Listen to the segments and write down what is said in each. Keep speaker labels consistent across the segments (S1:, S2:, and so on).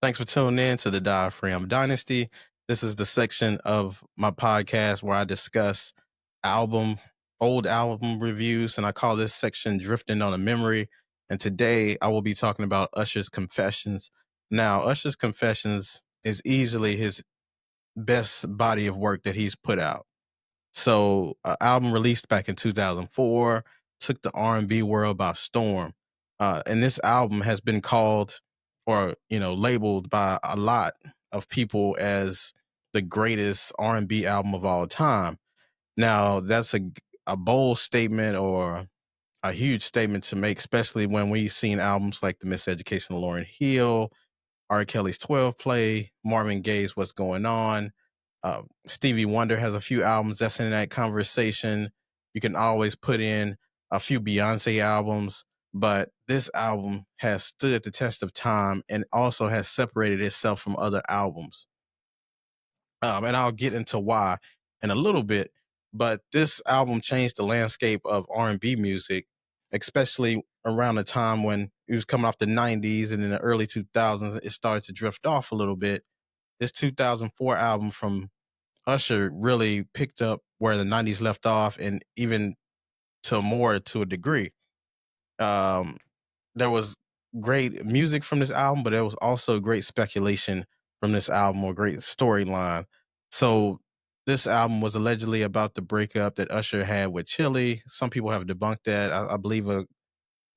S1: Thanks for tuning in to the Diaphragm Dynasty. This is the section of my podcast where I discuss album, old album reviews, and I call this section Drifting on a Memory. And today I will be talking about Usher's Confessions. Now, Usher's Confessions is easily his best body of work that he's put out. So, album released back in 2004 took the R&B world by storm. And this album has been called or, labeled by a lot of people as the greatest R&B album of all time. Now, that's a bold statement or a huge statement to make, especially when we've seen albums like The Miseducation of Lauryn Hill, R. Kelly's 12 Play, Marvin Gaye's What's Going On. Stevie Wonder has a few albums that's in that conversation. You can always put in a few Beyonce albums, but this album has stood the test of time and also has separated itself from other albums. And I'll get into why in a little bit. But this album changed the landscape of R&B music, especially around the time when it was coming off the 90s and in the early 2000s, it started to drift off a little bit. This 2004 album from Usher really picked up where the 90s left off and even to a degree. Um, there was great music from this album, but there was also great speculation from this album or great storyline. So this album was allegedly about the breakup that Usher had with Chili. Some people have debunked that. I believe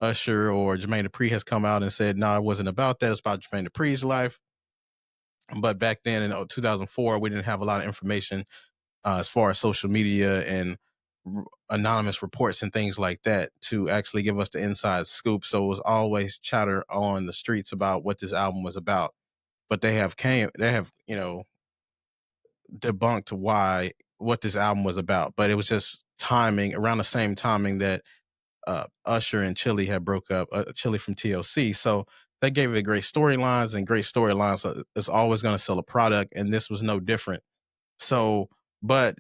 S1: Usher or Jermaine Dupri has come out and said, no, it wasn't about that. It's about Jermaine Dupri's life. But back then in 2004, we didn't have a lot of information as far as social media and anonymous reports and things like that to actually give us the inside scoop. So it was always chatter on the streets about what this album was about. But they have debunked what this album was about. But it was just timing around the same timing that Usher and Chili had broke up, Chili from TLC. So they gave it great storylines, and great storylines is always going to sell a product. And this was no different. So, but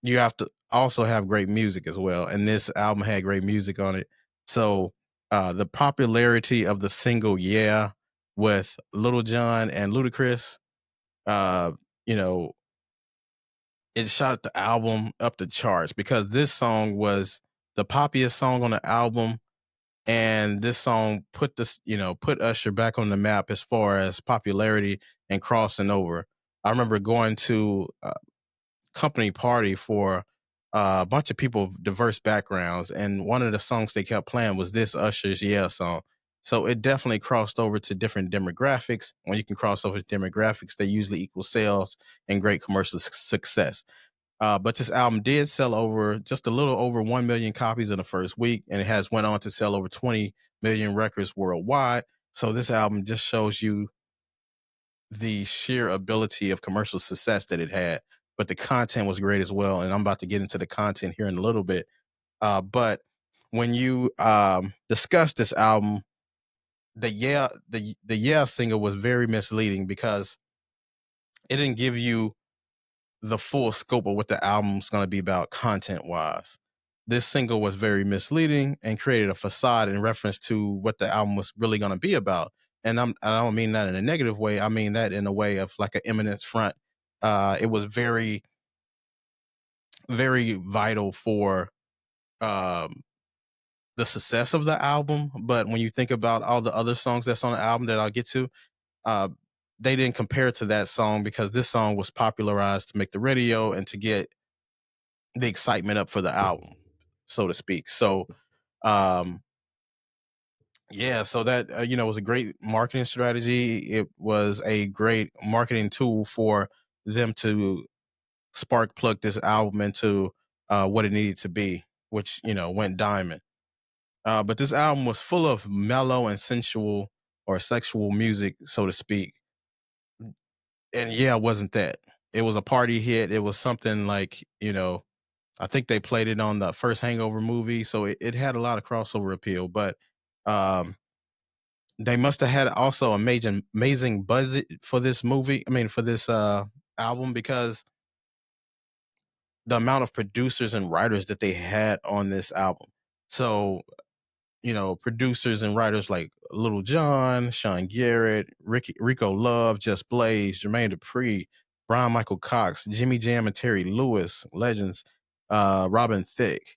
S1: you have to also have great music as well. And this album had great music on it. So the popularity of the single Yeah with Little John and Ludacris, uh, you know, it shot the album up the charts because this song was the poppiest song on the album. And this song put Usher back on the map as far as popularity and crossing over. I remember going to company party for a bunch of people of diverse backgrounds, and one of the songs they kept playing was this Usher's Yeah song. So it definitely crossed over to different demographics. When you can cross over to demographics, they usually equal sales and great commercial success. But this album did sell over just a little over 1 million copies in the first week, and it has went on to sell over 20 million records worldwide. So this album just shows you the sheer ability of commercial success that it had, but the content was great as well. And I'm about to get into the content here in a little bit. But when you discuss this album, the Yeah single was very misleading because it didn't give you the full scope of what the album's going to be about content wise. This single was very misleading and created a facade in reference to what the album was really going to be about. And I don't mean that in a negative way. I mean that in a way of like an eminence front. It was very, very vital for um, the success of the album. But when you think about all the other songs that's on the album that I'll get to, uh, they didn't compare to that song because this song was popularized to make the radio and to get the excitement up for the album, so to speak. So, um, yeah, so that was a great marketing strategy. It was a great marketing tool for them to spark plug this album into what it needed to be, which went diamond. But this album was full of mellow and sensual or sexual music, so to speak. And yeah, it wasn't that. It was a party hit. It was something like I think they played it on the first Hangover movie, so it had a lot of crossover appeal. But um, they must have had also a amazing budget for this movie. I mean, for this album because the amount of producers and writers that they had on this album. So producers and writers like Little John, Sean Garrett, Rico Love, Just Blaze, Jermaine Dupri, Brian Michael Cox, Jimmy Jam and Terry Lewis, legends, Robin Thicke.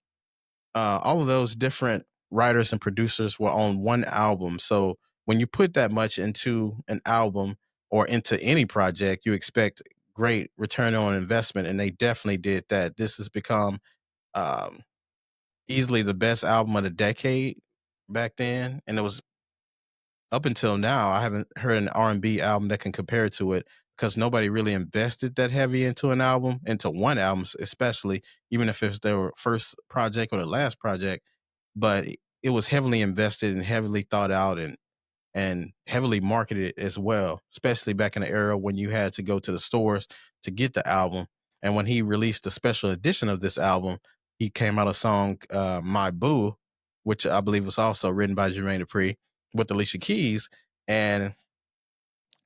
S1: All of those different writers and producers were on one album. So when you put that much into an album or into any project, you expect great return on investment, and they definitely did that. This has become um, easily the best album of the decade back then, and it was up until now. I haven't heard an R&B album that can compare to it because nobody really invested that heavy into an album, into one album especially, even if it's their first project or the last project. But it was heavily invested and heavily thought out, and heavily marketed as well, especially back in the era when you had to go to the stores to get the album. And when he released the special edition of this album, he came out a song, My Boo, which I believe was also written by Jermaine Dupri with Alicia Keys. And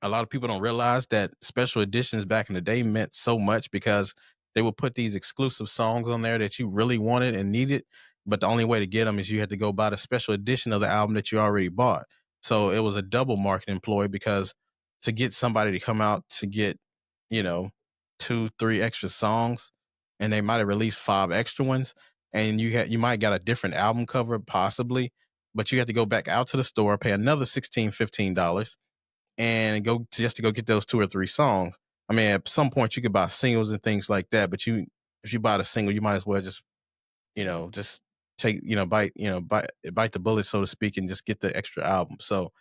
S1: a lot of people don't realize that special editions back in the day meant so much because they would put these exclusive songs on there that you really wanted and needed. But the only way to get them is you had to go buy the special edition of the album that you already bought. So it was a double marketing ploy because to get somebody to come out to get, you know, two, three extra songs, and they might have released five extra ones, and you might got a different album cover possibly, but you had to go back out to the store, pay another $16, $15 and go just to go get those two or three songs. I mean, at some point you could buy singles and things like that, but if you buy the single, you might as well just take bite the bullet, so to speak, and just get the extra album. So,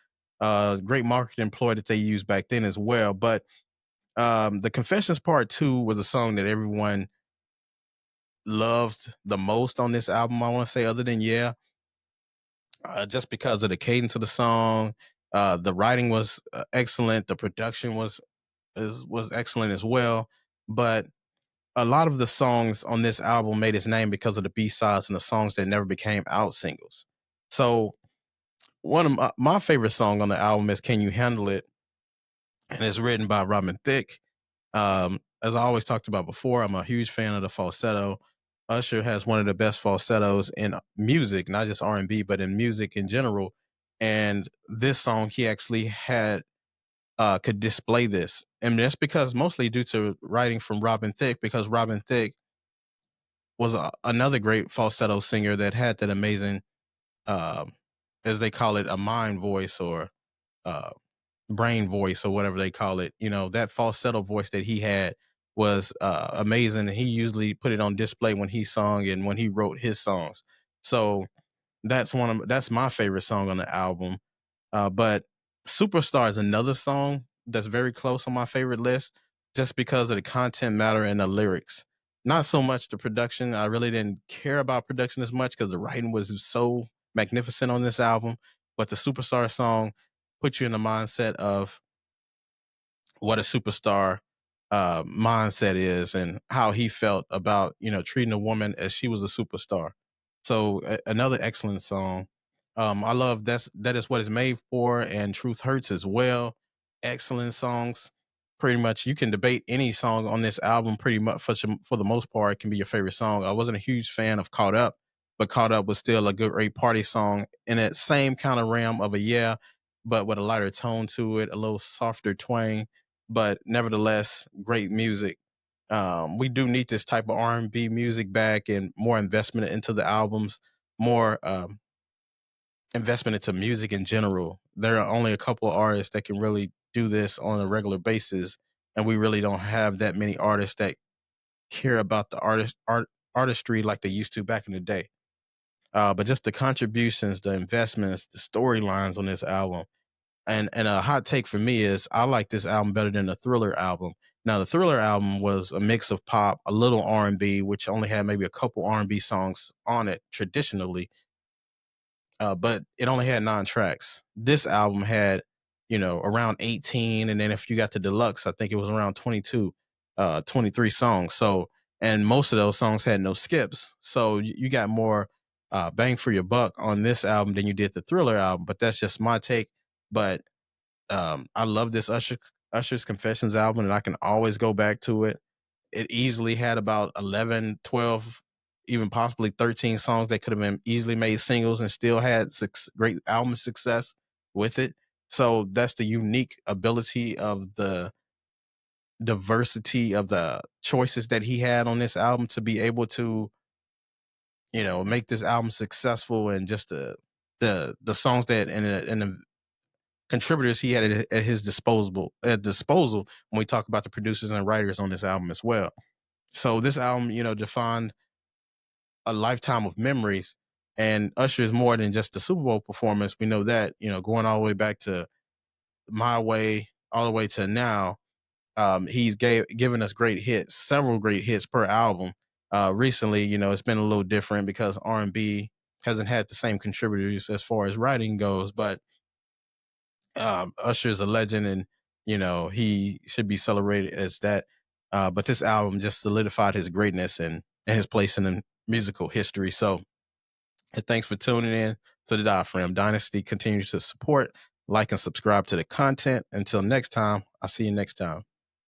S1: great marketing ploy that they used back then as well. But the Confessions Part Two was a song that everyone loved the most on this album. I want to say, other than Yeah, just because of the cadence of the song. The writing was excellent. The production was excellent as well. But a lot of the songs on this album made its name because of the B-sides and the songs that never became out singles. So one of my favorite song on the album is Can You Handle It? And it's written by Robin Thicke. As I always talked about before, I'm a huge fan of the falsetto. Usher has one of the best falsettos in music, not just R&B, but in music in general. And this song, he actually had could display this. And that's because mostly due to writing from Robin Thicke, because Robin Thicke was another great falsetto singer that had that amazing, um, as they call it, a mind voice or uh, brain voice or whatever they call it. That falsetto voice that he had was amazing. And he usually put it on display when he sung and when he wrote his songs. So that's my favorite song on the album. But Superstar is another song that's very close on my favorite list just because of the content matter and the lyrics. Not so much the production. I really didn't care about production as much because the writing was so magnificent on this album. But the Superstar song puts you in the mindset of what a superstar mindset is and how he felt about treating a woman as she was a superstar. So another excellent song. I love that is what it's made for, and Truth Hurts as well. Excellent songs. Pretty much, you can debate any song on this album. Pretty much for the most part, it can be your favorite song. I wasn't a huge fan of Caught Up, but Caught Up was still a good, great party song in that same kind of realm of a Yeah, but with a lighter tone to it, a little softer twang, but nevertheless, great music. We do need this type of R&B music back and more investment into the albums, more investment into music in general. There are only a couple of artists that can really do this on a regular basis, and we really don't have that many artists that care about the artistry like they used to back in the day. But just the contributions, the investments, the storylines on this album, and a hot take for me is I like this album better than the Thriller album. Now, the Thriller album was a mix of pop, a little R&B, which only had maybe a couple R&B songs on it traditionally, but it only had 9 tracks. This album had, around 18, and then if you got the deluxe, I think it was around 22, 23 songs. So, and most of those songs had no skips. So you got more bang for your buck on this album than you did the Thriller album. But that's just my take. But I love this Usher's Confessions album, and I can always go back to it. It easily had about 11, 12. even possibly 13 songs that could have been easily made singles and still had great album success with it. So that's the unique ability of the diversity of the choices that he had on this album to be able to, make this album successful, and just the songs that and the contributors he had at his disposal when we talk about the producers and writers on this album as well. So this album, defined a lifetime of memories. And Usher is more than just the Super Bowl performance. We know that, going all the way back to My Way, all the way to now. He's given us great hits, several great hits per album. Recently, it's been a little different because R&B hasn't had the same contributors as far as writing goes. But Usher is a legend, and he should be celebrated as that. But this album just solidified his greatness and his place in the musical history. So, and thanks for tuning in to the Diaphragm Dynasty. Continue to support, like, and subscribe to the content. Until next time, I'll see you next time.